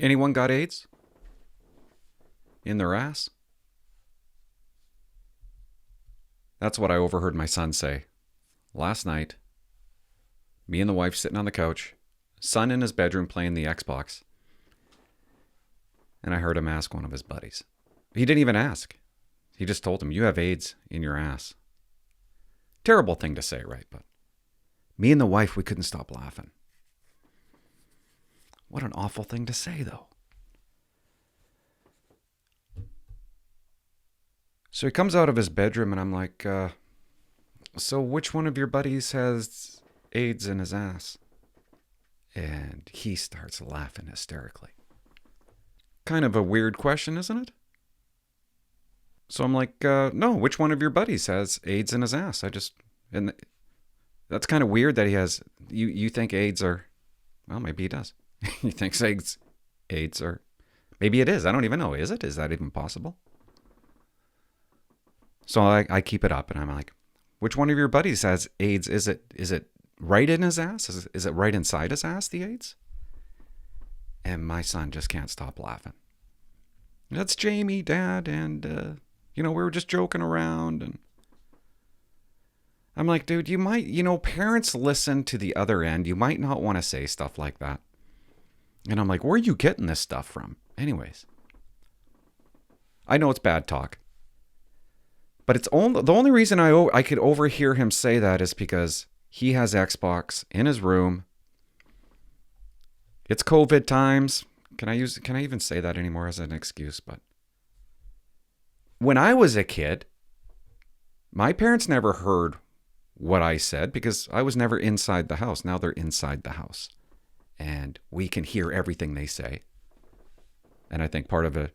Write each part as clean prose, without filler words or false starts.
Anyone got AIDS? In their ass? That's what I overheard my son say. Last night, me and the wife sitting on the couch, son in his bedroom playing the Xbox, and I heard him ask one of his buddies. He didn't even ask. He just told him, you have AIDS in your ass. Terrible thing to say, right? But me and the wife, we couldn't stop laughing. What an awful thing to say, though. So he comes out of his bedroom and I'm like, so which one of your buddies has AIDS in his ass? And he starts laughing hysterically. Kind of a weird question, isn't it? So I'm like, no, which one of your buddies has AIDS in his ass? And that's kind of weird that he has, you think AIDS are, well, maybe he does. He thinks AIDS are, maybe it is. I don't even know. Is it? Is that even possible? So I keep it up and I'm like, which one of your buddies has AIDS? Is it right in his ass? Is it right inside his ass, the AIDS? And my son just can't stop laughing. That's Jamie, Dad, and, we were just joking around. And I'm like, dude, you might, parents listen to the other end. You might not want to say stuff like that. And I'm like, where are you getting this stuff from? Anyways, I know it's bad talk. But it's the only reason I could overhear him say that is because he has Xbox in his room. It's COVID times. Can I even say that anymore as an excuse? But when I was a kid, my parents never heard what I said because I was never inside the house. Now they're inside the house. And we can hear everything they say. And I think part of a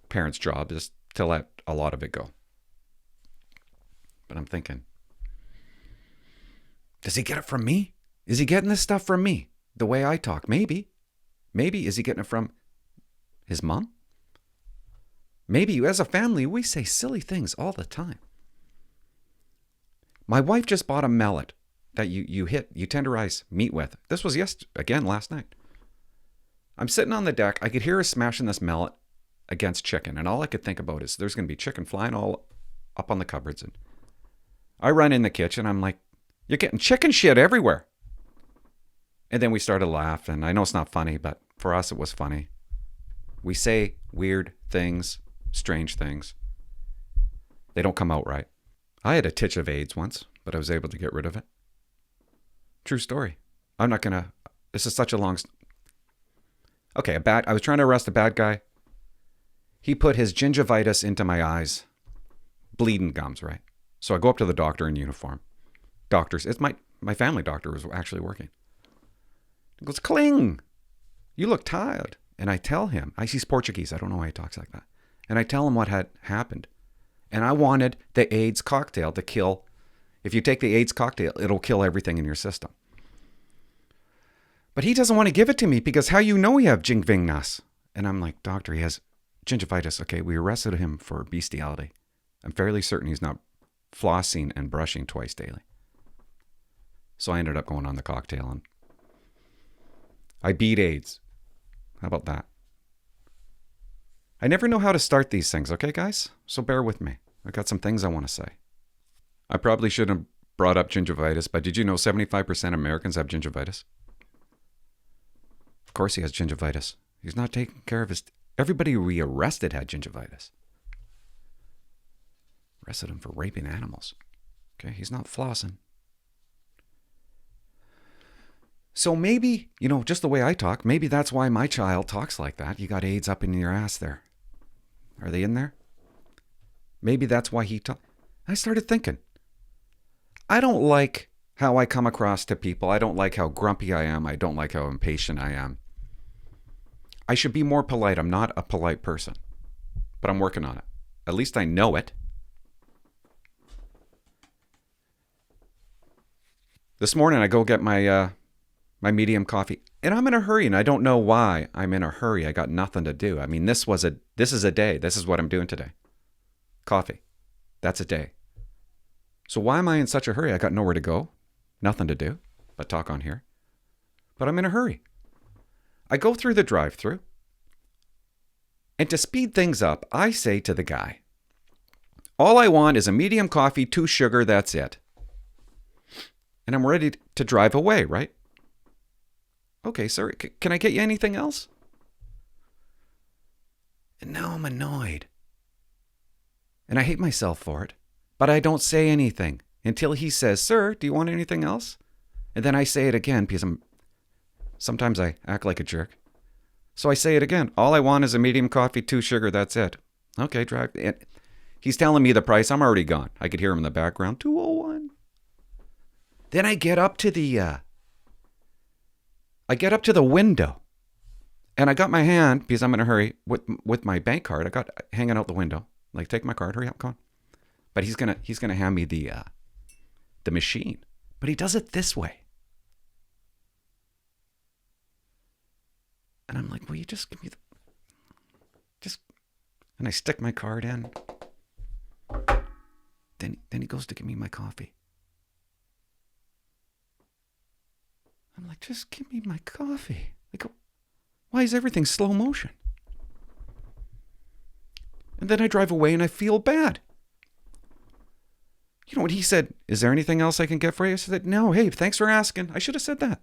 parent's job is to let a lot of it go. But I'm thinking, does he get it from me? Is he getting this stuff from me? The way I talk? Maybe. Maybe. Is he getting it from his mom? Maybe. As a family, we say silly things all the time. My wife just bought a mallet that you tenderize meat with. This was last night. I'm sitting on the deck. I could hear her smashing this mallet against chicken. And all I could think about is there's going to be chicken flying all up on the cupboards. And I run in the kitchen. I'm like, you're getting chicken shit everywhere. And then we started to laugh. And I know it's not funny, but for us, it was funny. We say weird things, strange things. They don't come out right. I had a titch of AIDS once, but I was able to get rid of it. True story. I'm not going to, this is such a long, okay, I was trying to arrest a bad guy. He put his gingivitis into my eyes. Bleeding gums, right? So I go up to the doctor in uniform. It's my family doctor was actually working. He goes, Kling, you look tired. And I tell him, he's Portuguese. I don't know why he talks like that. And I tell him what had happened. And I wanted the AIDS cocktail to kill. If you take the AIDS cocktail, it'll kill everything in your system. But he doesn't want to give it to me because how you know he have gingivitis? And I'm like, doctor, he has gingivitis. Okay, we arrested him for bestiality. I'm fairly certain he's not flossing and brushing twice daily. So I ended up going on the cocktail and I beat AIDS. How about that? I never know how to start these things, okay, guys? So bear with me. I got some things I want to say. I probably shouldn't have brought up gingivitis, but did you know 75% of Americans have gingivitis? Of course he has gingivitis. He's not taking care of everybody we arrested had gingivitis. Arrested him for raping animals. Okay, he's not flossing. So maybe, just the way I talk, maybe that's why my child talks like that. You got AIDS up in your ass there. Are they in there? Maybe that's why he talks. I started thinking, I don't like how I come across to people. I don't like how grumpy I am. I don't like how impatient I am. I should be more polite. I'm not a polite person, but I'm working on it. At least I know it. This morning I go get my medium coffee, and I'm in a hurry, and I don't know why I'm in a hurry. I got nothing to do. I mean, this is a day. This is what I'm doing today. Coffee. That's a day. So why am I in such a hurry? I got nowhere to go. Nothing to do but talk on here. But I'm in a hurry. I go through the drive-thru, and to speed things up, I say to the guy, all I want is a medium coffee, 2 sugar, that's it. And I'm ready to drive away, right? Okay, sir, can I get you anything else? And now I'm annoyed. And I hate myself for it. But I don't say anything until he says, sir, do you want anything else? And then I say it again because sometimes I act like a jerk. So I say it again. All I want is a medium coffee, 2 sugar, that's it. Okay, drive. And he's telling me the price. I'm already gone. I could hear him in the background. 201. Then I get up to the window. And I got my hand, because I'm in a hurry, with my bank card. I got hanging out the window. Like, take my card, hurry up, come on. But he's gonna hand me the machine. But he does it this way. And I'm like, will you just give me and I stick my card in. Then he goes to give me my coffee. I'm like, just give me my coffee. Like, why is everything slow motion? And then I drive away and I feel bad. You know what he said? Is there anything else I can get for you? I said, no, hey, thanks for asking. I should have said that.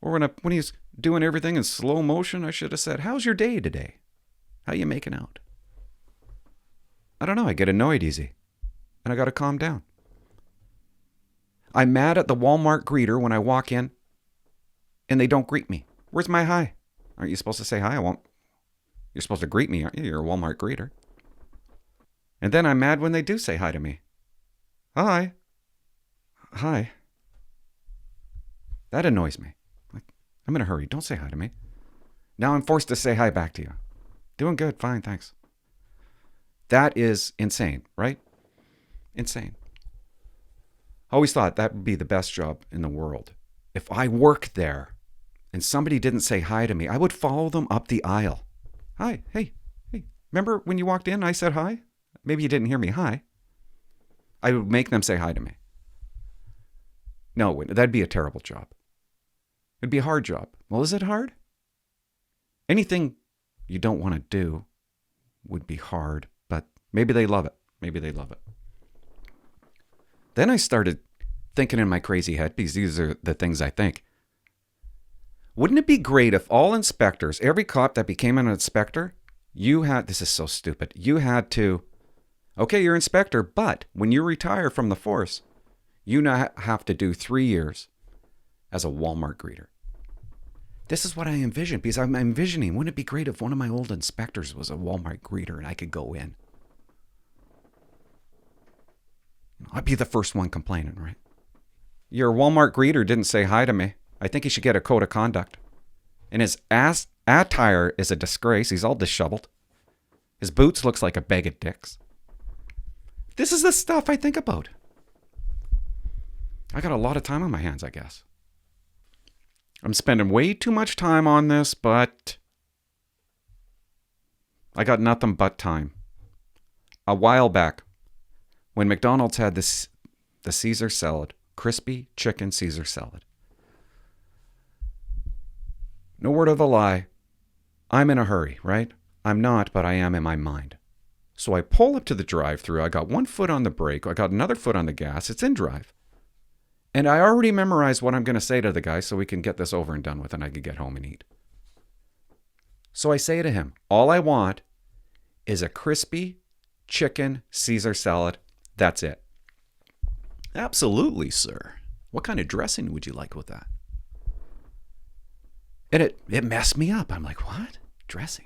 Or when he's doing everything in slow motion, I should have said, how's your day today? How you making out? I don't know. I get annoyed easy. And I got to calm down. I'm mad at the Walmart greeter when I walk in and they don't greet me. Where's my hi? Aren't you supposed to say hi? I won't. You're supposed to greet me, aren't you? You're a Walmart greeter. And then I'm mad when they do say hi to me. Hi. Hi. That annoys me. Like, I'm in a hurry. Don't say hi to me. Now I'm forced to say hi back to you. Doing good. Fine. Thanks. That is insane, right? Insane. I always thought that would be the best job in the world. If I worked there and somebody didn't say hi to me, I would follow them up the aisle. Hi. Hey. Remember when you walked in, I said hi? Maybe you didn't hear me. Hi. I would make them say hi to me. No, that'd be a terrible job. It'd be a hard job. Well, is it hard? Anything you don't want to do would be hard, but maybe they love it. Maybe they love it. Then I started thinking in my crazy head, because these are the things I think. Wouldn't it be great if all inspectors, every cop that became an inspector, this is so stupid, you had to, okay, you're inspector, but when you retire from the force, you now have to do 3 years as a Walmart greeter. This is what I envision, because I'm envisioning, wouldn't it be great if one of my old inspectors was a Walmart greeter and I could go in? I'd be the first one complaining, right? Your Walmart greeter didn't say hi to me. I think he should get a code of conduct. And his attire is a disgrace. He's all disheveled. His boots looks like a bag of dicks. This is the stuff I think about. I got a lot of time on my hands, I guess. I'm spending way too much time on this, but I got nothing but time. A while back, when McDonald's had the Caesar salad, crispy chicken Caesar salad. No word of a lie. I'm in a hurry, right? I'm not, but I am in my mind. So I pull up to the drive-thru. I got one foot on the brake. I got another foot on the gas. It's in drive. And I already memorized what I'm going to say to the guy so we can get this over and done with and I can get home and eat. So I say to him, all I want is a crispy chicken Caesar salad. That's it. Absolutely, sir. What kind of dressing would you like with that? And it messed me up. I'm like, what? Dressing?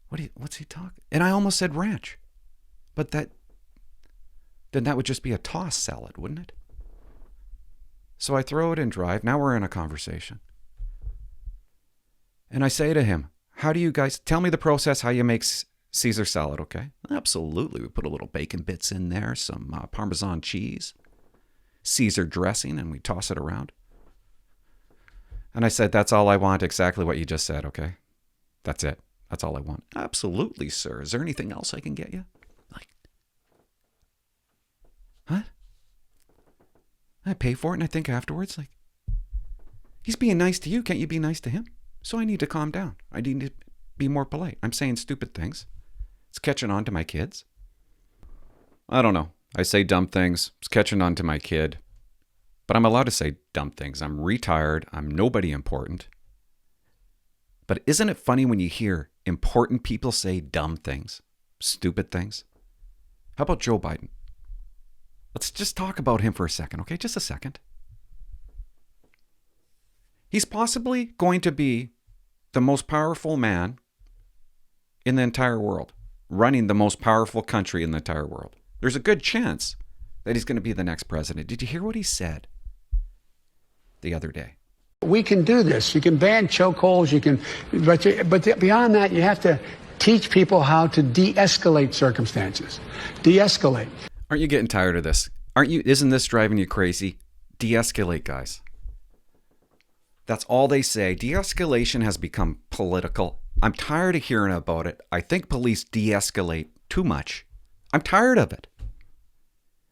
What's he talking? And I almost said ranch. But then that would just be a tossed salad, wouldn't it? So I throw it in drive. Now we're in a conversation. And I say to him, how do you guys, tell me the process, how you make Caesar salad, okay? Absolutely. We put a little bacon bits in there, some Parmesan cheese, Caesar dressing, and we toss it around. And I said, that's all I want, exactly what you just said, okay? That's it. That's all I want. Absolutely, sir. Is there anything else I can get you? Like, what? I pay for it and I think afterwards, like, He's being nice to you. Can't you be nice to him? So I need to calm down. I need to be more polite. I'm saying stupid things. It's catching on to my kids. I don't know. I say dumb things. It's catching on to my kid. But I'm allowed to say dumb things. I'm retired. I'm nobody important. But isn't it funny when you hear important people say dumb things, stupid things? How about Joe Biden? Let's just talk about him for a second, okay? Just a second. He's possibly going to be the most powerful man in the entire world, running the most powerful country in the entire world. There's a good chance that he's going to be the next president. Did you hear what he said the other day? We can do this. You can ban chokeholds. But beyond that, you have to teach people how to de-escalate circumstances. De-escalate. Aren't you getting tired of this? Isn't this driving you crazy? De-escalate, guys. That's all they say. De-escalation has become political. I'm tired of hearing about it. I think police de-escalate too much. I'm tired of it.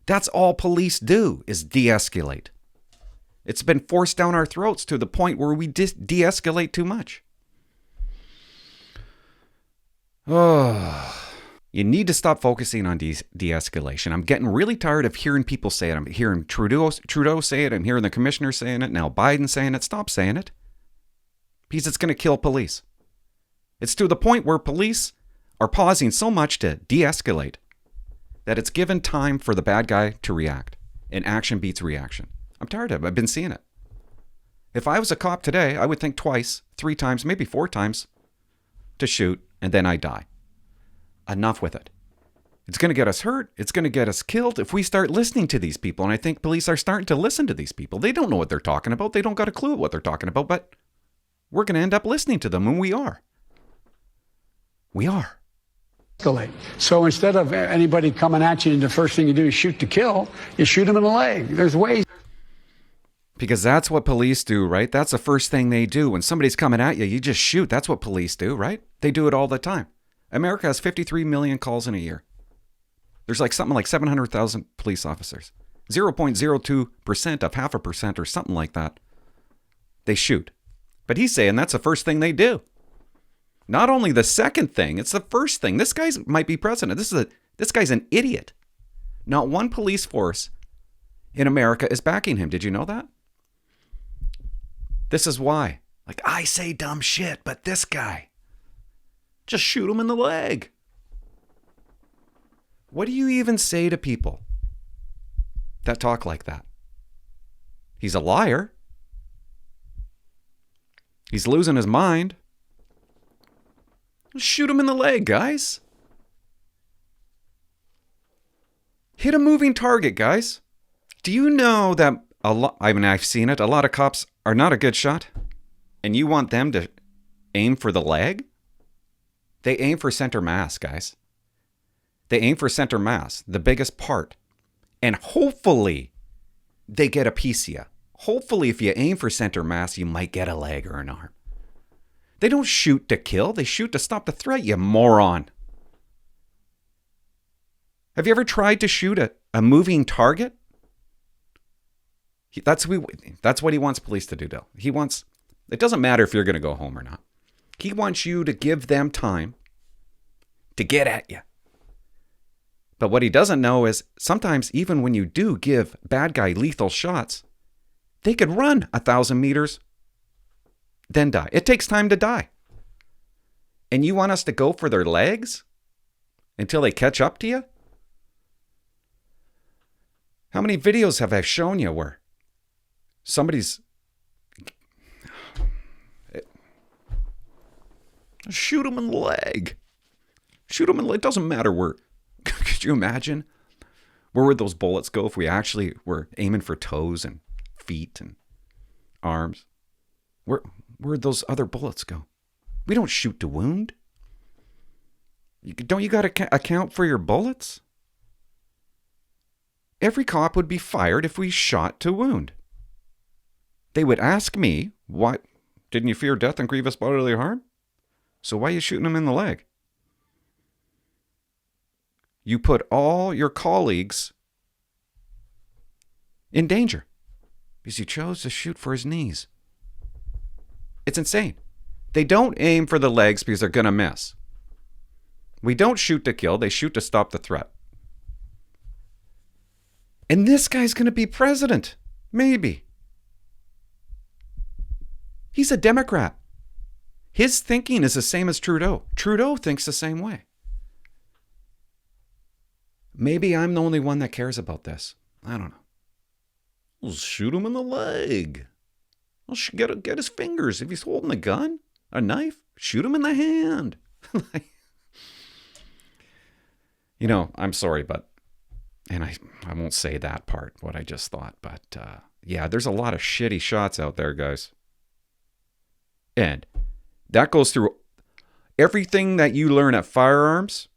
That's all police do is de-escalate. It's been forced down our throats to the point where we de-escalate too much. Oh, you need to stop focusing on de-escalation. I'm getting really tired of hearing people say it. I'm hearing Trudeau say it. I'm hearing the commissioner saying it. Now Biden saying it. Stop saying it. Because it's going to kill police. It's to the point where police are pausing so much to de-escalate that it's given time for the bad guy to react. And action beats reaction. I'm tired of it. I've been seeing it. If I was a cop today, I would think twice, 3 times, maybe 4 times to shoot, and then I die. Enough with it. It's going to get us hurt. It's going to get us killed if we start listening to these people. And I think police are starting to listen to these people. They don't know what they're talking about. They don't got a clue what they're talking about, but we're going to end up listening to them, and we are. We are. Escalate. So instead of anybody coming at you and the first thing you do is shoot to kill, you shoot them in the leg. There's ways. Because that's what police do, right? That's the first thing they do. When somebody's coming at you, you just shoot. That's what police do, right? They do it all the time. America has 53 million calls in a year. There's something like 700,000 police officers. 0.02% of 0.5% or something like that. They shoot. But he's saying that's the first thing they do. Not only the second thing, it's the first thing. This guy might be president. This guy's an idiot. Not one police force in America is backing him. Did you know that? This is why. I say dumb shit, but this guy, just shoot him in the leg. What do you even say to people that talk like that? He's a liar. He's losing his mind. Shoot him in the leg, guys. Hit a moving target, guys. Do you know that I've seen it. A lot of cops are not a good shot. And you want them to aim for the leg? They aim for center mass, guys. They aim for center mass, the biggest part. And hopefully they get a piece of you. Hopefully if you aim for center mass, you might get a leg or an arm. They don't shoot to kill. They shoot to stop the threat, you moron. Have you ever tried to shoot a moving target? That's what he wants police to do, Bill. It doesn't matter if you're going to go home or not. He wants you to give them time to get at you. But what he doesn't know is sometimes even when you do give bad guy lethal shots, they could run 1,000 meters, then die. It takes time to die. And you want us to go for their legs until they catch up to you? How many videos have I shown you where somebody's... Shoot him in the leg. Shoot him in the leg. It doesn't matter where. Could you imagine? Where would those bullets go if we actually were aiming for toes and feet and arms? Where'd those other bullets go? We don't shoot to wound. Don't you got to account for your bullets? Every cop would be fired if we shot to wound. They would ask me, "What? Didn't you fear death and grievous bodily harm? So why are you shooting him in the leg?" You put all your colleagues in danger because you chose to shoot for his knees. It's insane. They don't aim for the legs because they're going to miss. We don't shoot to kill. They shoot to stop the threat. And this guy's going to be president. Maybe. He's a Democrat. His thinking is the same as Trudeau. Trudeau thinks the same way. Maybe I'm the only one that cares about this. I don't know. We'll shoot him in the leg. I'll get his fingers. If he's holding a gun, a knife, shoot him in the hand. I'm sorry, but, and I won't say that part, what I just thought, but yeah, there's a lot of shitty shots out there, guys. And that goes through everything that you learn at firearms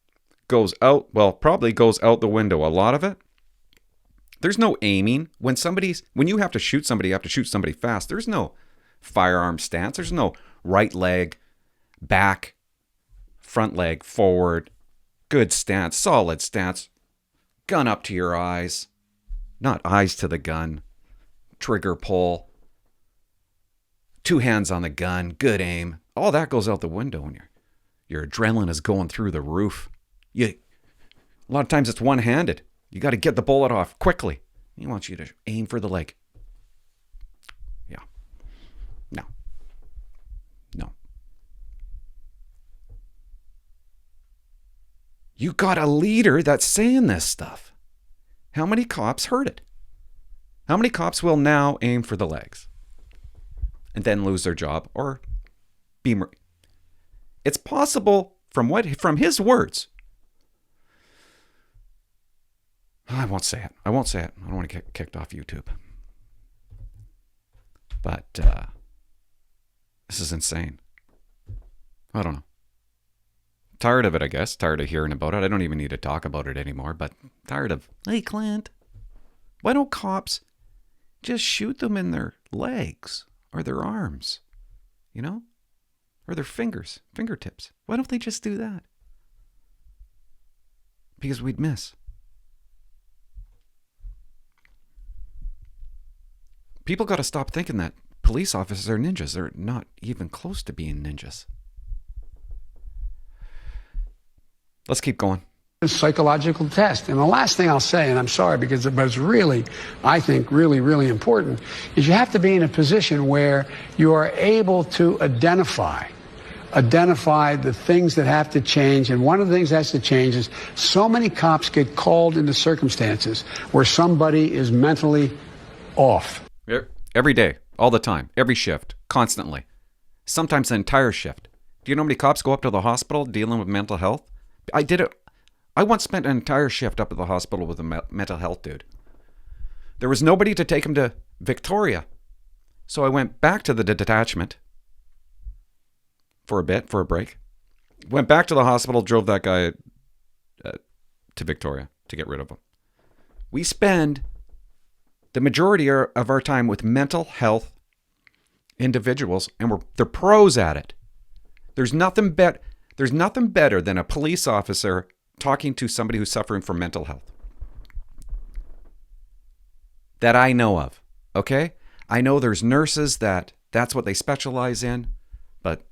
goes out, probably goes out the window. A lot of it. There's no aiming. When you have to shoot somebody, you have to shoot somebody fast. There's no firearm stance. There's no right leg, back, front leg, forward. Good stance, solid stance. Gun up to your eyes. Not eyes to the gun. Trigger pull. 2 hands on the gun. Good aim. All that goes out the window when your adrenaline is going through the roof. A lot of times it's one-handed. You got to get the bullet off quickly. He wants you to aim for the leg. Yeah. No. You got a leader that's saying this stuff. How many cops heard it? How many cops will now aim for the legs and then lose their job or be... It's possible from his words. I won't say it. I don't want to get kicked off YouTube. But this is insane. I don't know. Tired of it, I guess. Tired of hearing about it. I don't even need to talk about it anymore. But tired of, hey, Clint, why don't cops just shoot them in their legs or their arms? Or their fingertips. Why don't they just do that? Because we'd miss. People got to stop thinking that police officers are ninjas. They're not even close to being ninjas. Let's keep going. Psychological test. And the last thing I'll say, and I'm sorry but it's really, I think, really, really important, is you have to be in a position where you are able to identify the things that have to change. And one of the things that has to change is so many cops get called into circumstances where somebody is mentally off. Every day, all the time, every shift, constantly. Sometimes the entire shift. Do you know how many cops go up to the hospital dealing with mental health? I did it. I once spent an entire shift up at the hospital with a mental health dude. There was nobody to take him to Victoria. So I went back to the detachment for a break. Went back to the hospital, drove that guy to Victoria to get rid of him. We spend the majority of our time with mental health individuals, and they're pros at it. There's nothing better than a police officer talking to somebody who's suffering from mental health. That I know of, okay? I know there's nurses that's what they specialize in, but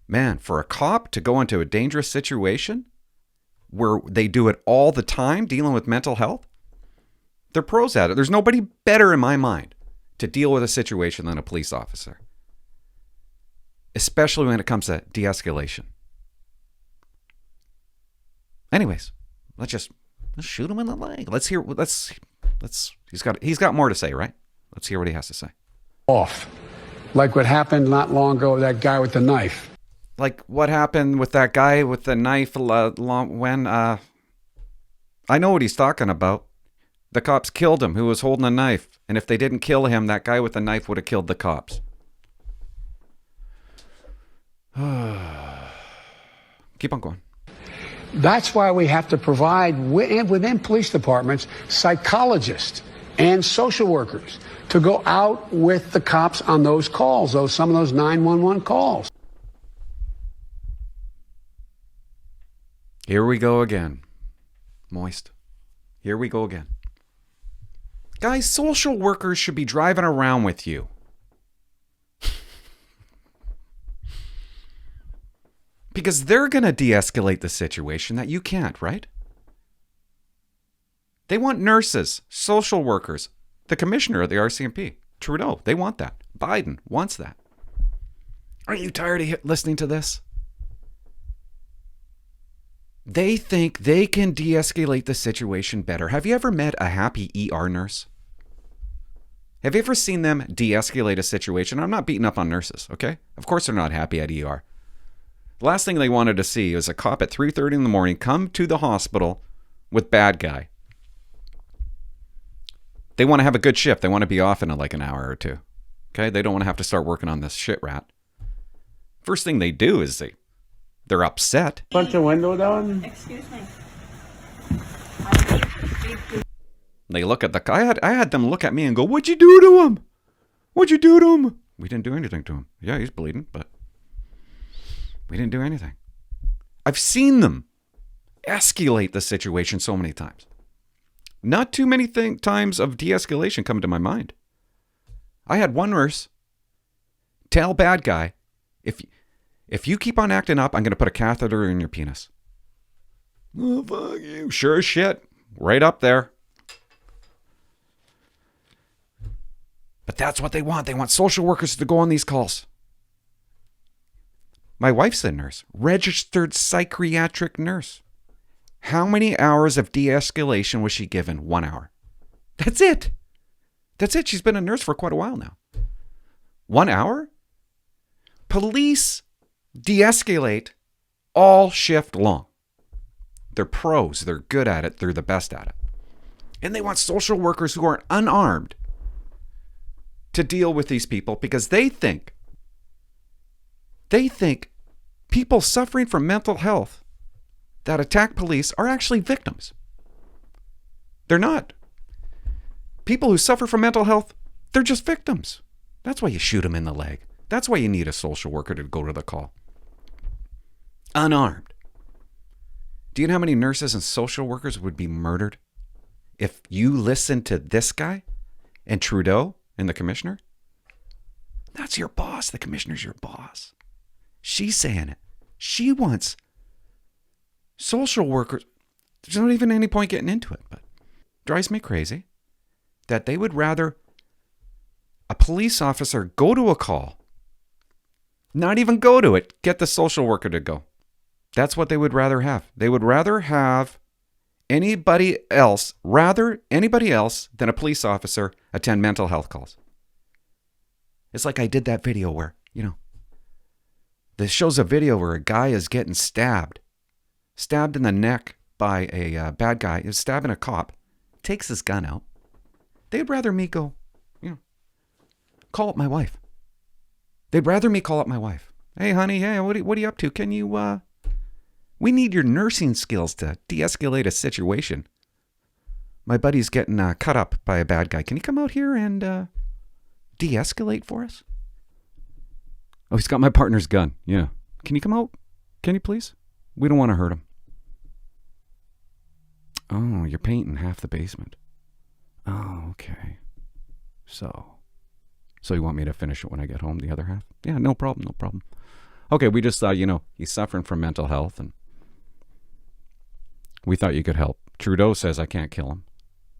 man, for a cop to go into a dangerous situation where they do it all the time, dealing with mental health, they're pros at it. There's nobody better in my mind to deal with a situation than a police officer. Especially when it comes to de-escalation. Anyways, let's shoot him in the leg. He's got more to say, right? Let's hear what he has to say. Off. Like what happened not long ago with that guy with the knife. Like what happened with that guy with the knife when I know what he's talking about. The cops killed him who was holding a knife. And if they didn't kill him, that guy with the knife would have killed the cops. Keep on going. That's why we have to provide within police departments psychologists and social workers to go out with the cops on those calls, some of those 911 calls. Here we go again. Moist. Here we go again. Guys, social workers should be driving around with you. Because they're going to de-escalate the situation that you can't, right? They want nurses, social workers, the commissioner of the RCMP, Trudeau. They want that. Biden wants that. Aren't you tired of listening to this? They think they can de-escalate the situation better. Have you ever met a happy ER nurse? Have you ever seen them de-escalate a situation? I'm not beating up on nurses, okay? Of course they're not happy at ER. The last thing they wanted to see was a cop at 3:30 in the morning come to the hospital with bad guy. They want to have a good shift. They want to be off in like an hour or two. Okay? They don't want to have to start working on this shit rat. First thing they do is they're upset. Punch a window down. Excuse me. They look at I had them look at me and go, "What'd you do to him? What'd you do to him?" We didn't do anything to him. Yeah, he's bleeding, but we didn't do anything. I've seen them escalate the situation so many times. Not too many times of de-escalation come to my mind. I had one nurse tell bad guy, if you keep on acting up, I'm going to put a catheter in your penis. Oh, fuck you. Sure as shit. Right up there. But that's what they want. They want social workers to go on these calls. My wife's a nurse, registered psychiatric nurse. How many hours of de-escalation was she given? 1 hour. That's it. That's it. She's been a nurse for quite a while now. 1 hour? Police de-escalate all shift long. They're pros. They're good at it. They're the best at it. And they want social workers who are unarmed to deal with these people because they think people suffering from mental health that attack police are actually victims. They're not. People who suffer from mental health, they're just victims. That's why you shoot them in the leg. That's why you need a social worker to go to the call. Unarmed. Do you know how many nurses and social workers would be murdered if you listened to this guy and Trudeau and the commissioner? That's your boss. The commissioner's your boss. She's saying it. She wants social workers. There's not even any point getting into it, but it drives me crazy that they would rather a police officer go to a call, not even go to it, get the social worker to go. That's what they would rather have. They would rather have anybody else than a police officer attend mental health calls. It's like I did that video where, this shows a video where a guy is getting stabbed in the neck by a bad guy. Is stabbing a cop, takes his gun out. They'd rather me go, call up my wife. They'd rather me call up my wife. Hey, honey, hey, what are you up to? Can you, we need your nursing skills to de-escalate a situation. My buddy's getting cut up by a bad guy. Can you come out here and de-escalate for us? Oh, he's got my partner's gun. Yeah. Can you come out? Can you please? We don't want to hurt him. Oh, you're painting half the basement. Oh, okay. So you want me to finish it when I get home, the other half? Yeah, no problem. Okay, we just thought, he's suffering from mental health and we thought you could help. Trudeau says I can't kill him.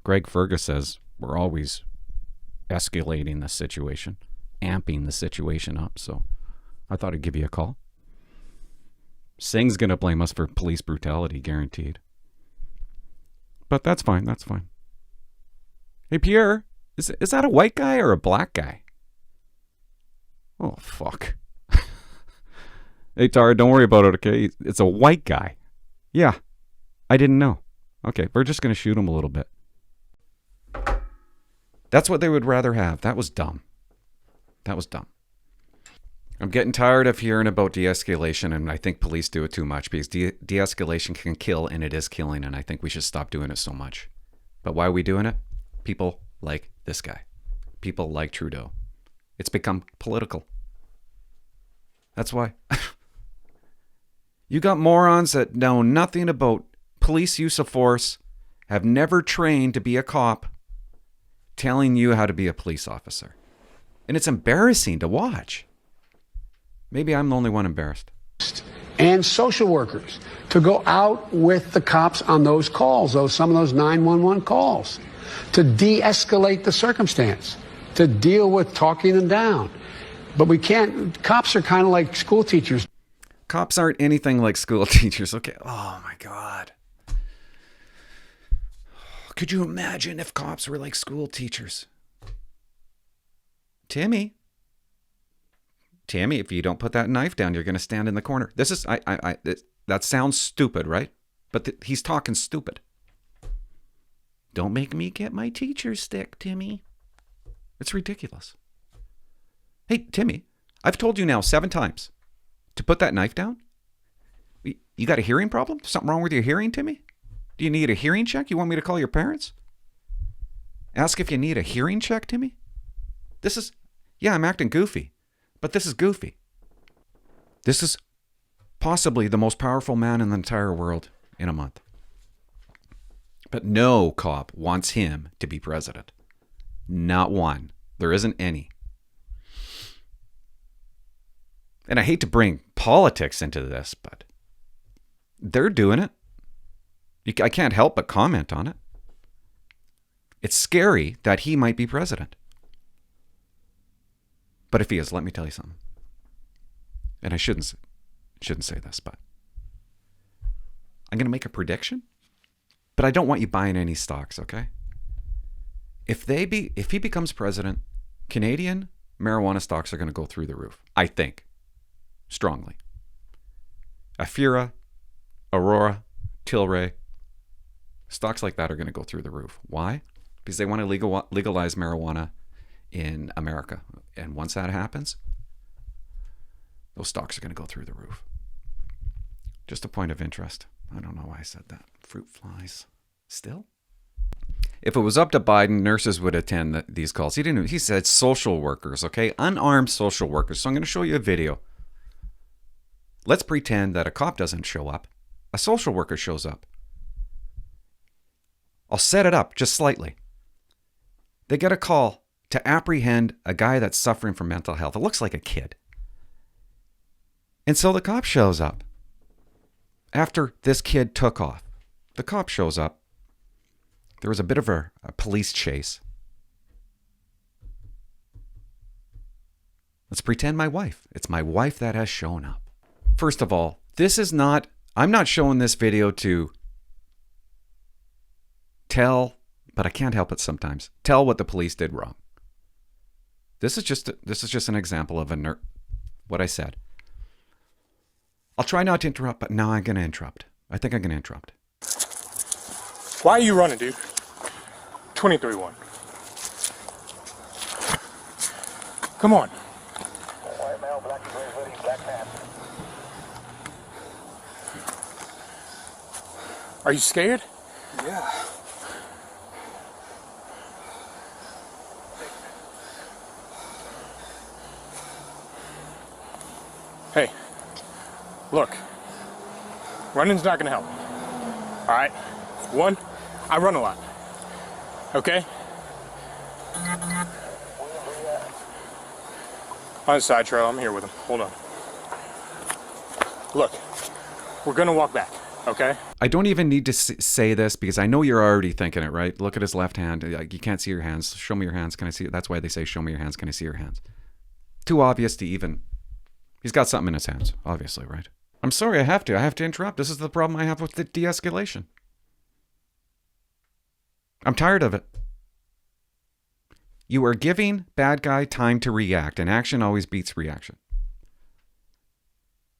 Greg Fergus says we're always escalating the situation, amping the situation up. So I thought I'd give you a call. Singh's going to blame us for police brutality, guaranteed. But that's fine. Hey, Pierre, is that a white guy or a black guy? Oh, fuck. Hey, Tara, don't worry about it, okay? It's a white guy. Yeah, I didn't know. Okay, we're just going to shoot him a little bit. That's what they would rather have. That was dumb. I'm getting tired of hearing about de-escalation, and I think police do it too much because de-escalation can kill, and it is killing, and I think we should stop doing it so much. But why are we doing it? People like this guy. People like Trudeau. It's become political. That's why. You got morons that know nothing about police use of force, have never trained to be a cop, telling you how to be a police officer. And it's embarrassing to watch. Maybe I'm the only one embarrassed. and social workers to go out with the cops on those calls, some of those 911 calls, to de-escalate the circumstance, to deal with talking them down. But we can't, cops are kind of like school teachers. Cops aren't anything like school teachers, okay? Oh my God. Could you imagine if cops were like school teachers? Timmy, if you don't put that knife down, you're going to stand in the corner. This is, that sounds stupid, right? But he's talking stupid. Don't make me get my teacher's stick, Timmy. It's ridiculous. Hey, Timmy, I've told you now 7 times to put that knife down. You got a hearing problem? Something wrong with your hearing, Timmy? Do you need a hearing check? You want me to call your parents? Ask if you need a hearing check, Timmy? Yeah, I'm acting goofy, but this is goofy. This is possibly the most powerful man in the entire world in a month. But no cop wants him to be president. Not one. There isn't any. And I hate to bring politics into this, but they're doing it. I can't help but comment on it. It's scary that he might be president. But if he is, let me tell you something. And I shouldn't say this, but I'm going to make a prediction. But I don't want you buying any stocks, okay? If he becomes president, Canadian marijuana stocks are going to go through the roof. I think. Strongly. Afira, Aurora, Tilray, stocks like that are going to go through the roof. Why? Because they want to legalize marijuana in America. And once that happens, those stocks are going to go through the roof. Just a point of interest. I don't know why I said that. Fruit flies. Still? If it was up to Biden, nurses would attend these calls. He said social workers, okay? Unarmed social workers. So I'm going to show you a video. Let's pretend that a cop doesn't show up. A social worker shows up. I'll set it up just slightly. They get a call to apprehend a guy that's suffering from mental health. It looks like a kid. And so the cop shows up. After this kid took off, the cop shows up. There was a bit of a police chase. Let's pretend it's my wife that has shown up. First of all, I'm not showing this video to tell, but I can't help it sometimes, tell what the police did wrong. This is just an example of what I said. I'll try not to interrupt, but now I'm going to interrupt. I think I'm going to interrupt. Why are you running, dude? 23-1. Come on. White male, black and gray hoodie, black pants. Are you scared? Yeah. Hey, look, running's not gonna help. All right? One, I run a lot. Okay? On the side trail, I'm here with him. Hold on. Look, we're gonna walk back, okay? I don't even need to say this because I know you're already thinking it, right? Look at his left hand. You can't see your hands. Show me your hands. Can I see it? That's why they say, show me your hands. Can I see your hands? Too obvious to even... He's got something in his hands, obviously, right? I'm sorry, I have to interrupt. This is the problem I have with the de-escalation. I'm tired of it. You are giving bad guy time to react, and action always beats reaction.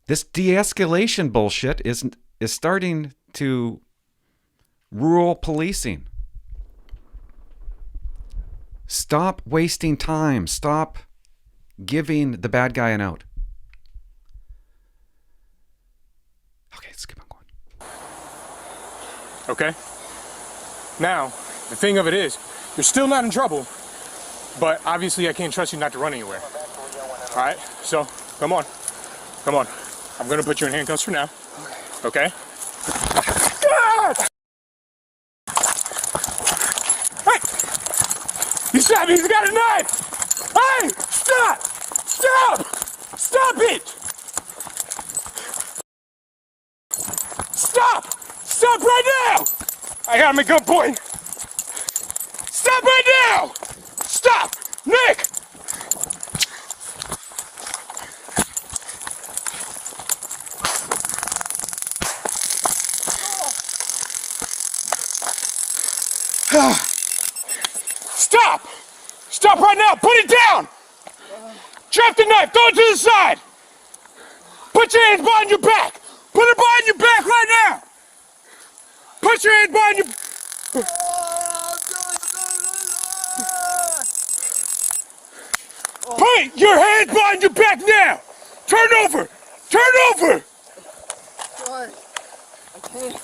This de-escalation bullshit is starting to rule policing. Stop wasting time. Stop giving the bad guy an out. Okay, let's keep on going. Okay? Now, the thing of it is, you're still not in trouble, but obviously I can't trust you not to run anywhere. All right? So, come on. Come on. I'm going to put you in handcuffs for now. Okay? God! Hey! You shot me! He's got a knife! Hey! Stop! Stop! Stop it! Stop right now! I got him at gunpoint. Stop right now! Stop! Nick! Stop! Stop right now! Put it down! Drop the knife! Throw it to the side! Put your hands behind your back! Put it behind your back right now! Put your hands behind your... Put your hands behind your back now! Turn over! Turn over! God, I can't.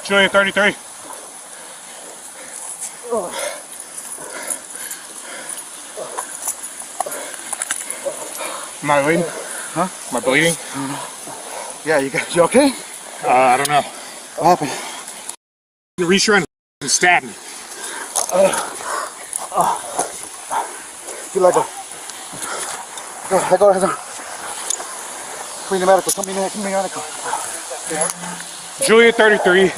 Julia 33. Am I bleeding? Huh? Am I bleeding? Yeah, you okay? I don't know. What happened? You reached around and stabbed me. Feel like a... I go. Clean the medical. Come in medical. Julia 33.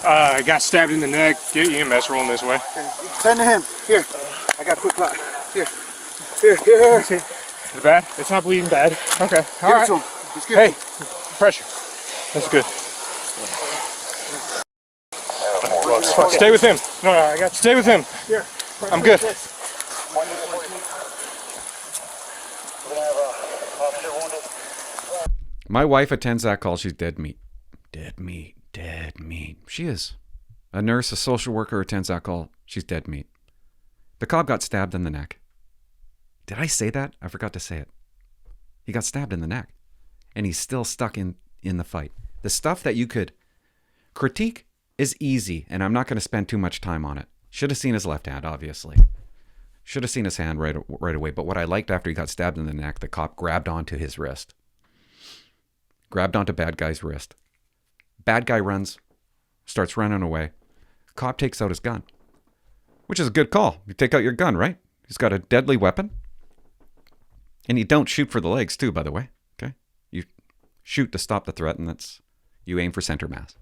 Got stabbed in the neck. Get EMS rolling this way. Send to him. Here. I got a quick clot. Here. Is it bad? It's not bleeding bad. Okay. All Give right. it to him. Just give Hey, it. pressure. That's good. Stay with him. No, I got you. Stay with him. Here. I'm good. My wife attends that call. She's dead meat. Dead meat. Dead meat. She is. A nurse, a social worker attends that call. She's dead meat. The cop got stabbed in the neck. Did I say that? I forgot to say it. He got stabbed in the neck. And he's still stuck in the fight. The stuff that you could critique is easy, and I'm not going to spend too much time on it. Should have seen his left hand, obviously. Should have seen his hand right away. But what I liked after he got stabbed in the neck, the cop grabbed onto his wrist. Grabbed onto bad guy's wrist. Bad guy runs, starts running away. Cop takes out his gun, which is a good call. You take out your gun, right? He's got a deadly weapon. And you don't shoot for the legs too, by the way. Okay? You shoot to stop the threat, and you aim for center mass.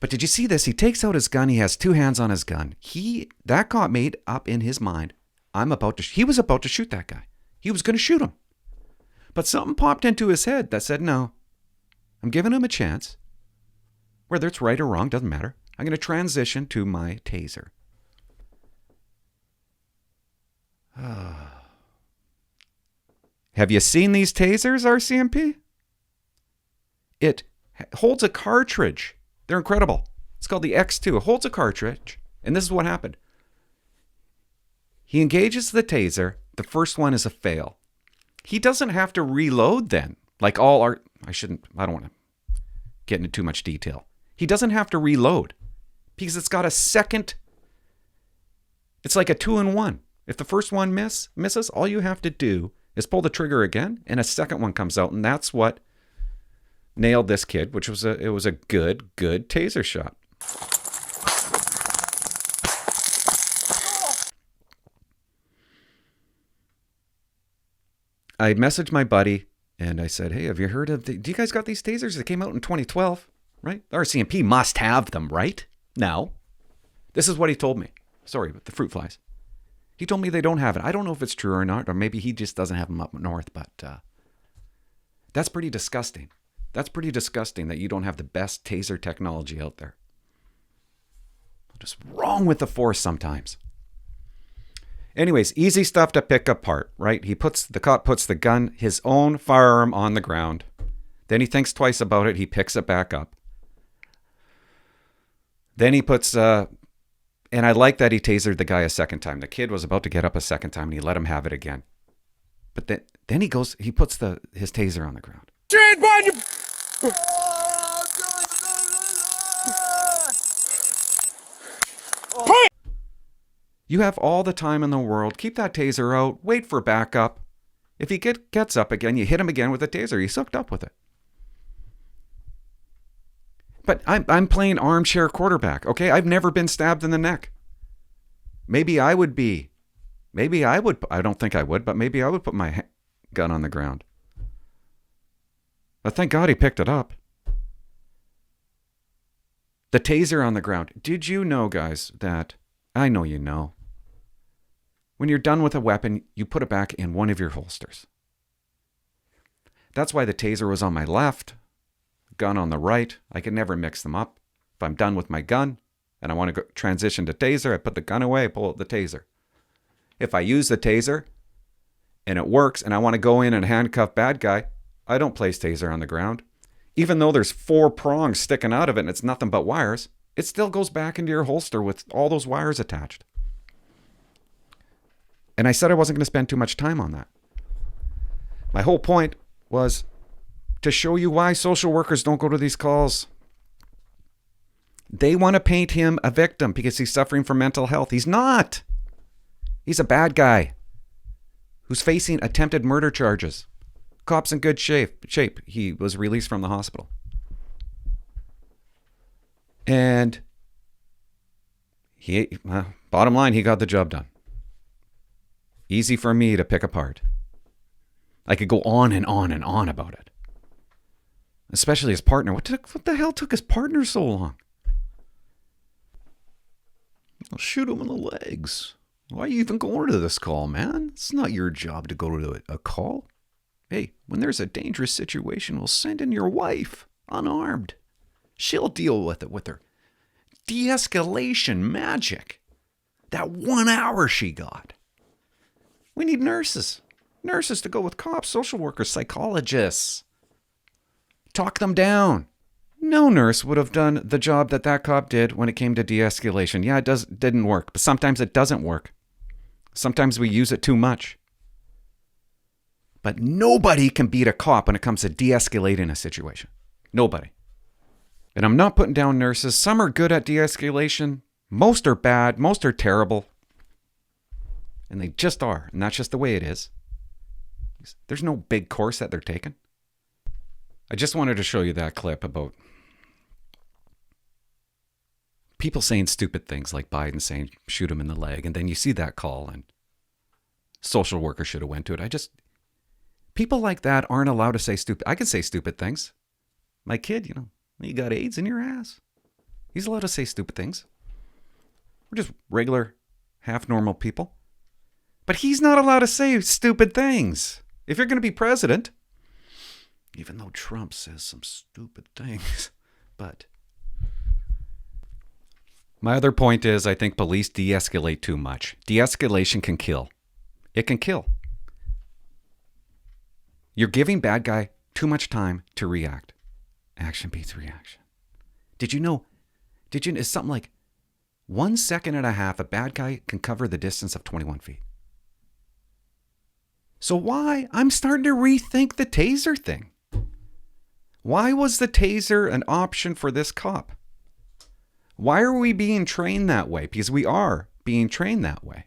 But did you see this? He takes out his gun. He has two hands on his gun. That cop made up in his mind, he was about to shoot that guy. He was going to shoot him. But something popped into his head that said, no, I'm giving him a chance. Whether it's right or wrong, doesn't matter. I'm going to transition to my taser. Have you seen these tasers, RCMP? It holds a cartridge. They're incredible. It's called the X2. It holds a cartridge, and this is what happened. He engages the taser. The first one is a fail. He doesn't have to reload then. Like I don't want to get into too much detail. He doesn't have to reload because it's got a second. It's like a 2-in-1. If the first one misses, all you have to do is pull the trigger again, and a second one comes out, and that's what nailed this kid, which was a good taser shot. I messaged my buddy and I said, hey, have you heard of do you guys got these tasers? They came out in 2012, right? The RCMP must have them, right? No. This is what he told me. Sorry, but the fruit flies. He told me they don't have it. I don't know if it's true or not, or maybe he just doesn't have them up north, but that's pretty disgusting. That's pretty disgusting that you don't have the best taser technology out there. Just wrong with the force sometimes. Anyways, easy stuff to pick apart, right? The cop puts the gun, his own firearm, on the ground. Then he thinks twice about it. He picks it back up. Then he puts, and I like that he tasered the guy a second time. The kid was about to get up a second time, and he let him have it again. But then he puts his taser on the ground. Stand behind you. You have all the time in the world. Keep that taser out. Wait for backup. If he gets up again, you hit him again with a taser. He's hooked up with it. But I'm playing armchair quarterback, okay? I've never been stabbed in the neck. Maybe I would be Maybe I would. I don't think I would, but maybe I would put my gun on the ground. But thank God he picked it up. The taser on the ground. Did you know, guys, that... I know you know. When you're done with a weapon, you put it back in one of your holsters. That's why the taser was on my left, gun on the right. I could never mix them up. If I'm done with my gun and I want to transition to taser, I put the gun away, I pull out the taser. If I use the taser and it works and I want to go in and handcuff bad guy, I don't place taser on the ground. Even though there's 4 prongs sticking out of it and it's nothing but wires, it still goes back into your holster with all those wires attached. And I said I wasn't going to spend too much time on that. My whole point was to show you why social workers don't go to these calls. They want to paint him a victim because he's suffering from mental health. He's not. He's a bad guy who's facing attempted murder charges. Cop's in good shape. He was released from the hospital. And bottom line, he got the job done. Easy for me to pick apart. I could go on and on and on about it. Especially his partner. What the hell took his partner so long? I'll shoot him in the legs. Why are you even going to this call, man? It's not your job to go to a call. Hey, when there's a dangerous situation, we'll send in your wife, unarmed. She'll deal with it with her de-escalation magic. That 1 hour she got. We need nurses. Nurses to go with cops, social workers, psychologists. Talk them down. No nurse would have done the job that cop did when it came to de-escalation. Yeah, it didn't work, but sometimes it doesn't work. Sometimes we use it too much. But nobody can beat a cop when it comes to de-escalating a situation. Nobody. And I'm not putting down nurses. Some are good at de-escalation. Most are bad. Most are terrible. And they just are. And that's just the way it is. There's no big course that they're taking. I just wanted to show you that clip about people saying stupid things like Biden saying, shoot him in the leg. And then you see that call and social worker should have went to it. People like that aren't allowed to say stupid. I can say stupid things. My kid, you got AIDS in your ass. He's allowed to say stupid things. We're just regular, half normal people. But he's not allowed to say stupid things. If you're going to be president, even though Trump says some stupid things, but my other point is I think police de-escalate too much. De-escalation can kill. It can kill. You're giving bad guy too much time to react. Action beats reaction. Did you know, it's something like 1.5 seconds a bad guy can cover the distance of 21 feet. So why? I'm starting to rethink the taser thing. Why was the taser an option for this cop? Why are we being trained that way? Because we are being trained that way.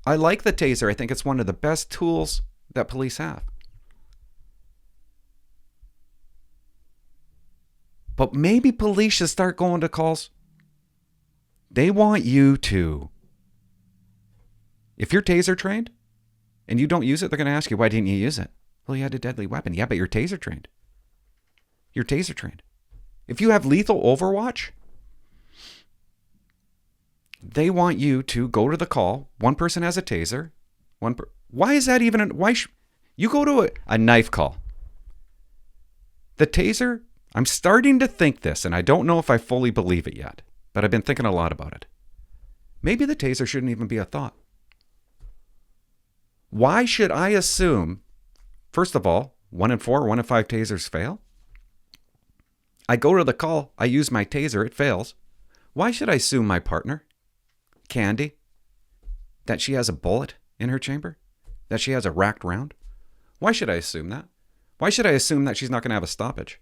I like the taser. I think it's one of the best tools that police have. But maybe police should start going to calls. They want you to. If you're taser trained and you don't use it, they're going to ask you, why didn't you use it? Well, you had a deadly weapon. Yeah, but you're taser trained. You're taser trained. If you have lethal overwatch, they want you to go to the call. One person has a taser. Why is that even? You go to a knife call. The taser, I'm starting to think this, and I don't know if I fully believe it yet, but I've been thinking a lot about it. Maybe the taser shouldn't even be a thought. Why should I assume, first of all, 1 in 4, 1 in 5 tasers fail? I go to the call, I use my taser, it fails. Why should I assume my partner, Candy, that she has a bullet in her chamber? That she has a racked round? Why should I assume that? Why should I assume that she's not going to have a stoppage?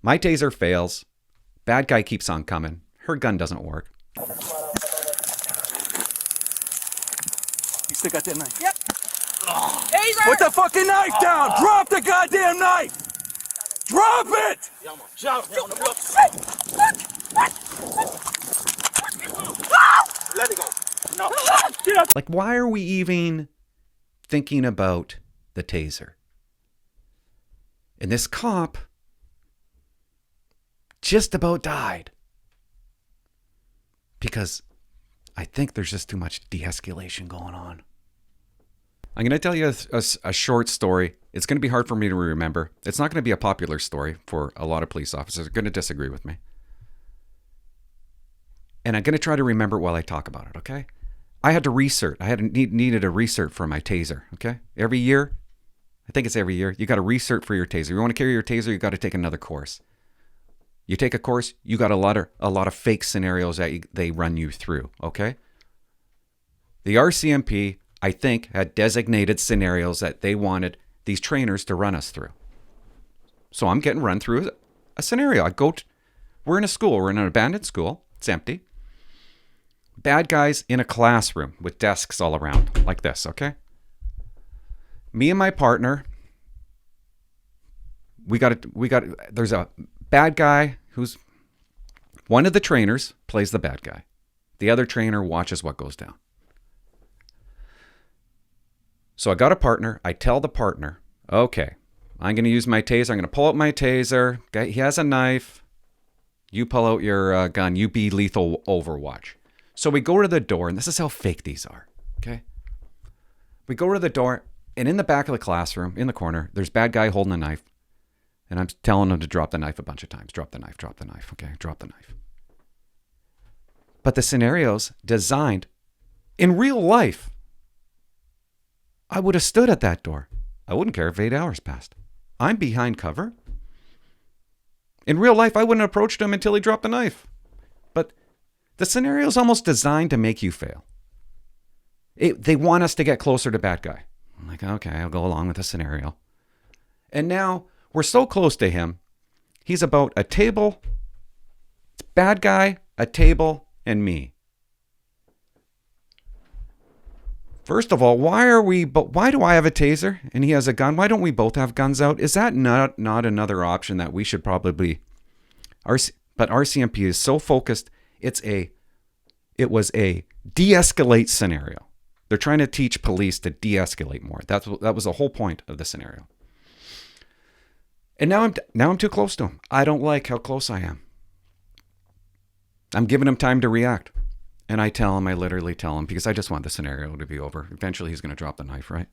My taser fails. Bad guy keeps on coming. Her gun doesn't work. You still got that knife? Yep. Taser! Put the fucking knife down! Drop the goddamn knife! Drop it! Let it go. No. Like, why are we even thinking about the taser? And this cop just about died because I think there's just too much de-escalation going on. I'm going to tell you a short story. It's going to be hard for me to remember. It's not going to be a popular story for a lot of police officers. They're going to disagree with me. And I'm going to try to remember it while I talk about it, okay? I had to recert. I needed a recert for my taser, okay? Every year, I think it's every year, you got to recert for your taser. You want to carry your taser, you got to take another course. You take a course, you got a lot of fake scenarios that they run you through, okay? The RCMP, I think, had designated scenarios that they wanted these trainers to run us through. So I'm getting run through a scenario. We're in a school. We're in an abandoned school. It's empty. Bad guys in a classroom with desks all around, like this, okay? Me and my partner, there's a bad guy who's one of the trainers plays the bad guy. The other trainer watches what goes down. So I got a partner. I tell the partner, okay, I'm going to use my taser. I'm going to pull out my taser. Okay, he has a knife. You pull out your gun. You be lethal overwatch. So we go to the door, and this is how fake these are, okay? We go to the door, and in the back of the classroom, in the corner, there's bad guy holding a knife, and I'm telling him to drop the knife a bunch of times. Drop the knife, okay? Drop the knife. But the scenario's designed, in real life, I would have stood at that door. I wouldn't care if 8 hours passed. I'm behind cover. In real life, I wouldn't have approached him until he dropped the knife. But the scenario is almost designed to make you fail. They want us to get closer to bad guy. I'm like, okay, I'll go along with the scenario. And now we're so close to him. He's about a table. It's bad guy, a table, and me. First of all, why do I have a taser and he has a gun? Why don't we both have guns out? Is that not another option that we should probably... But RCMP is so focused. It was a de-escalate scenario. They're trying to teach police to de-escalate more. That was the whole point of the scenario. And now I'm too close to him. I don't like how close I am. I'm giving him time to react. And I literally tell him, because I just want the scenario to be over. Eventually he's going to drop the knife, right?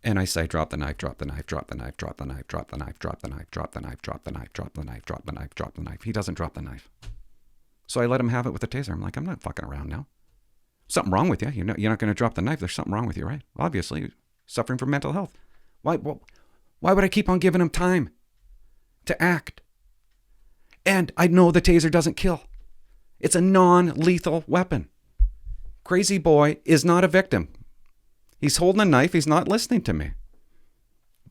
And I say, drop the knife, drop the knife, drop the knife, drop the knife, drop the knife, drop the knife, drop the knife, drop the knife, drop the knife, drop the knife, drop the knife. He doesn't drop the knife. So I let him have it with the taser. I'm like, I'm not fucking around now. Something wrong with you. You're not going to drop the knife. There's something wrong with you, right? Obviously, you're suffering from mental health. Why would I keep on giving him time to act? And I know the taser doesn't kill. It's a non-lethal weapon. Crazy boy is not a victim. He's holding a knife. He's not listening to me.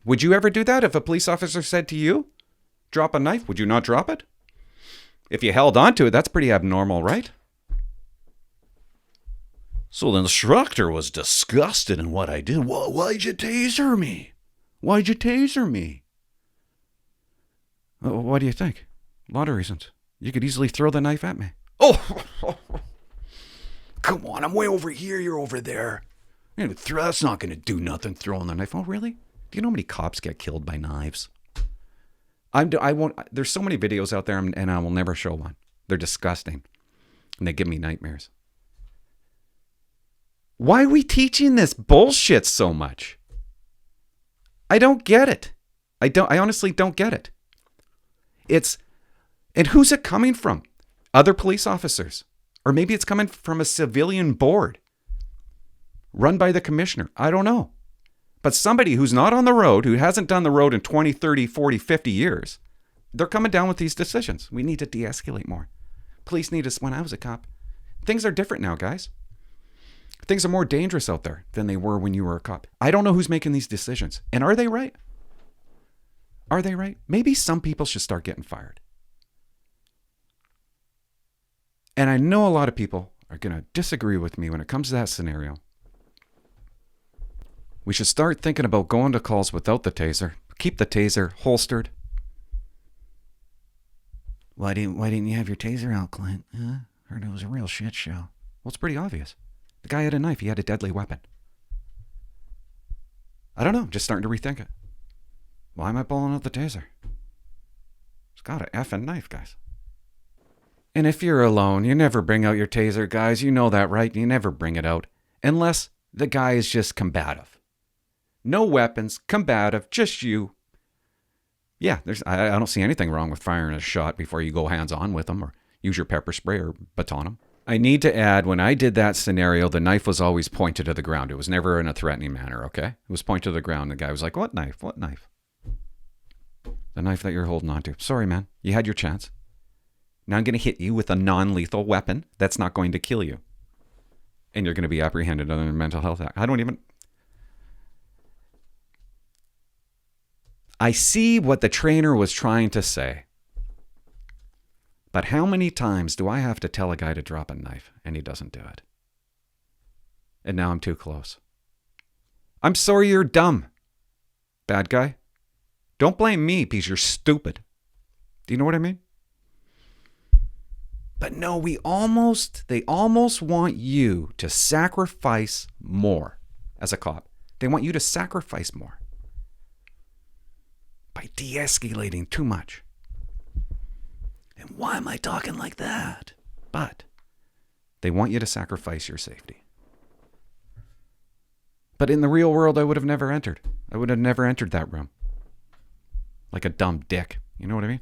Would you ever do that if a police officer said to you, drop a knife? Would you not drop it? If you held on to it, that's pretty abnormal, right? So the instructor was disgusted in what I did. Why'd you taser me? Why'd you taser me? What do you think? A lot of reasons. You could easily throw the knife at me. Oh, come on, I'm way over here, you're over there. That's not going to do nothing, throwing the knife. Oh, really? Do you know how many cops get killed by knives? I won't. There's so many videos out there, and I will never show one. They're disgusting, and they give me nightmares. Why are we teaching this bullshit so much? I don't get it. I honestly don't get it. And who's it coming from? Other police officers. Or maybe it's coming from a civilian board run by the commissioner. I don't know. But somebody who's not on the road, who hasn't done the road in 20, 30, 40, 50 years, they're coming down with these decisions. We need to de-escalate more. Police need us. When I was a cop, things are different now, guys. Things are more dangerous out there than they were when you were a cop. I don't know who's making these decisions. And are they right? Are they right? Maybe some people should start getting fired. And I know a lot of people are going to disagree with me when it comes to that scenario. We should start thinking about going to calls without the taser. Keep the taser holstered. Why didn't you have your taser out, Clint? Heard it was a real shit show. Well, it's pretty obvious. The guy had a knife. He had a deadly weapon. I don't know. Just starting to rethink it. Why am I pulling out the taser? It's got an effing knife, guys. And if you're alone, you never bring out your taser, guys. You know that, right? You never bring it out. Unless the guy is just combative. No weapons, combative, just you. Yeah, I don't see anything wrong with firing a shot before you go hands-on with them or use your pepper spray or baton them. I need to add, when I did that scenario, the knife was always pointed to the ground. It was never in a threatening manner, okay? It was pointed to the ground. The guy was like, what knife? What knife? The knife that you're holding on to. Sorry, man. You had your chance. Now I'm going to hit you with a non-lethal weapon that's not going to kill you. And you're going to be apprehended under mental health act. I see what the trainer was trying to say. But how many times do I have to tell a guy to drop a knife and he doesn't do it? And now I'm too close. I'm sorry you're dumb, bad guy. Don't blame me because you're stupid. Do you know what I mean? But no, they almost want you to sacrifice more as a cop. They want you to sacrifice more by de-escalating too much. And why am I talking like that? But they want you to sacrifice your safety. But in the real world, I would have never entered. I would have never entered that room. Like a dumb dick. You know what I mean?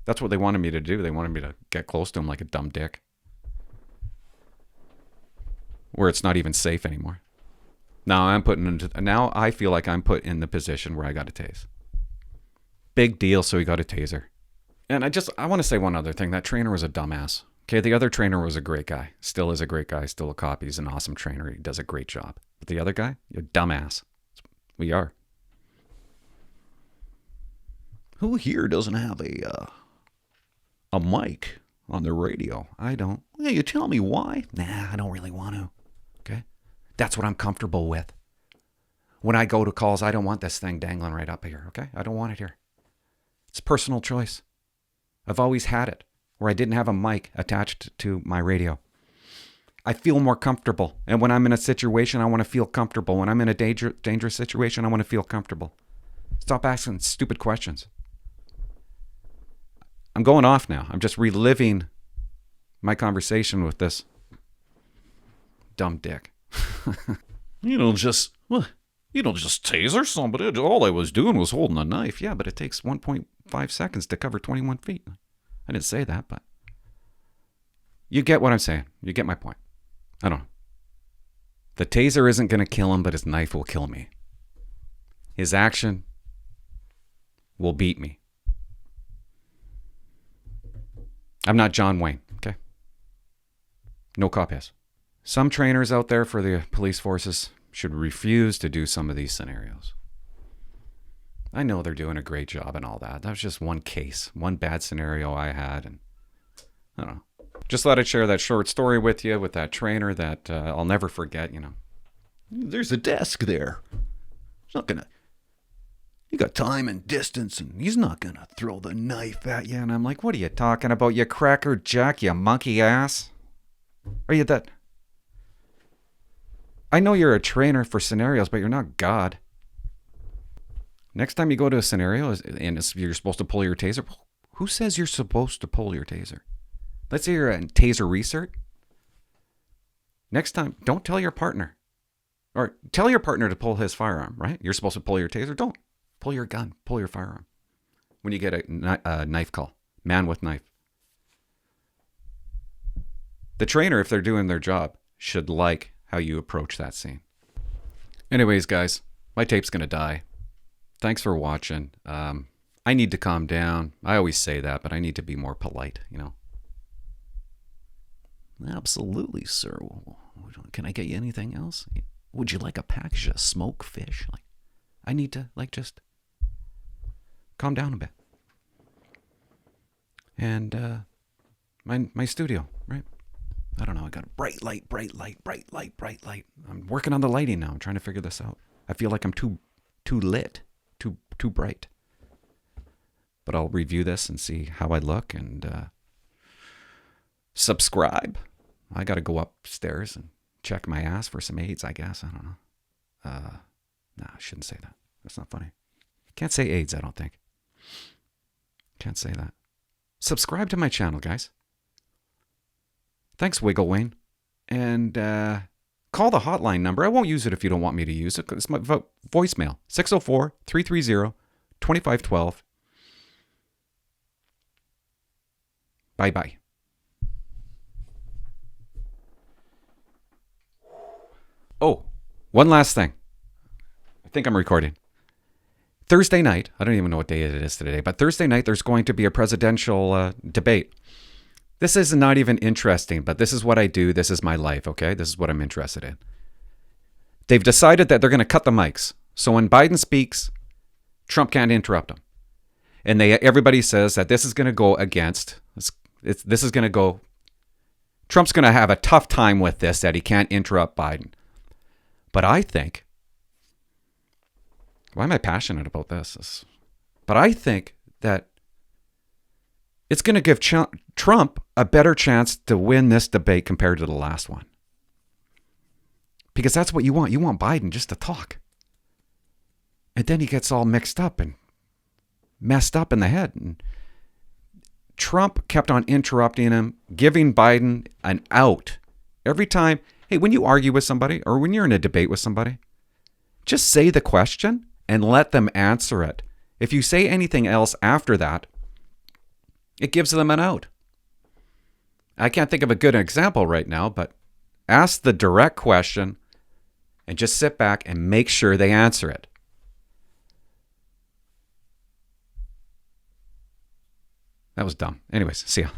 That's what they wanted me to do. They wanted me to get close to him like a dumb dick. Where it's not even safe anymore. Now I feel like I'm put in the position where I got a tase. Big deal, so he got a taser. And I want to say one other thing. That trainer was a dumbass. Okay, the other trainer was a great guy. Still is a great guy. Still a cop. He's an awesome trainer. He does a great job. But the other guy, you're a dumbass. We are. Who here doesn't have a mic on the radio? I don't. Yeah, you tell me why? Nah, I don't really want to. Okay? That's what I'm comfortable with. When I go to calls, I don't want this thing dangling right up here. Okay? I don't want it here. It's a personal choice. I've always had it where I didn't have a mic attached to my radio. I feel more comfortable. And when I'm in a situation, I want to feel comfortable. When I'm in a dangerous situation, I want to feel comfortable. Stop asking stupid questions. I'm going off now. I'm just reliving my conversation with this dumb dick. You don't just taser somebody. All I was doing was holding a knife. Yeah, but it takes 1.5 seconds to cover 21 feet. I didn't say that, but you get what I'm saying. You get my point. I don't know. The taser isn't going to kill him, but his knife will kill me. His action will beat me. I'm not John Wayne, okay? No cop is. Some trainers out there for the police forces should refuse to do some of these scenarios. I know they're doing a great job and all that. That was just one case, one bad scenario I had, and I don't know. Just thought I'd share that short story with you, with that trainer that I'll never forget, you know. There's a desk there. He's not gonna... You got time and distance, and he's not gonna throw the knife at you. And I'm like, what are you talking about, you cracker jack, you monkey ass? Are you that... I know you're a trainer for scenarios, but you're not God. Next time you go to a scenario and you're supposed to pull your taser, who says you're supposed to pull your taser? Let's say you're a taser research. Next time, don't tell your partner. Or tell your partner to pull his firearm, right? You're supposed to pull your taser. Don't. Pull your gun. Pull your firearm. When you get a knife call. Man with knife. The trainer, if they're doing their job, should like how you approach that scene. Anyways, guys, my tape's going to die. Thanks for watching. I need to calm down. I always say that, but I need to be more polite, you know. Absolutely, sir. Can I get you anything else? Would you like a package of smoked fish? Like, I need to, just calm down a bit. And my studio, right? I don't know. I got a bright light. I'm working on the lighting now. I'm trying to figure this out. I feel like I'm too lit, too bright. But I'll review this and see how I look and subscribe. I got to go upstairs and check my ass for some AIDS, I guess. I don't know. No, I shouldn't say that. That's not funny. Can't say AIDS, I don't think. Can't say that. Subscribe to my channel, guys. Thanks, Wiggle Wayne. And call the hotline number. I won't use it if you don't want me to use it. It's my voicemail. 604-330-2512. Bye-bye. Oh, one last thing. I think I'm recording. Thursday night, I don't even know what day it is today, but Thursday night there's going to be a presidential debate. This is not even interesting, but this is what I do. This is my life, okay? This is what I'm interested in. They've decided that they're going to cut the mics. So when Biden speaks, Trump can't interrupt him. And everybody says that this is going to go against, this is going to go, Trump's going to have a tough time with this, that he can't interrupt Biden. But I think, why am I passionate about this? But I think that it's going to give Trump a better chance to win this debate compared to the last one. Because that's what you want. You want Biden just to talk. And then he gets all mixed up and messed up in the head. And Trump kept on interrupting him, giving Biden an out. Every time, hey, when you argue with somebody or when you're in a debate with somebody, just say the question and let them answer it. If you say anything else after that, it gives them an out. I can't think of a good example right now, but ask the direct question and just sit back and make sure they answer it. That was dumb. Anyways, see ya.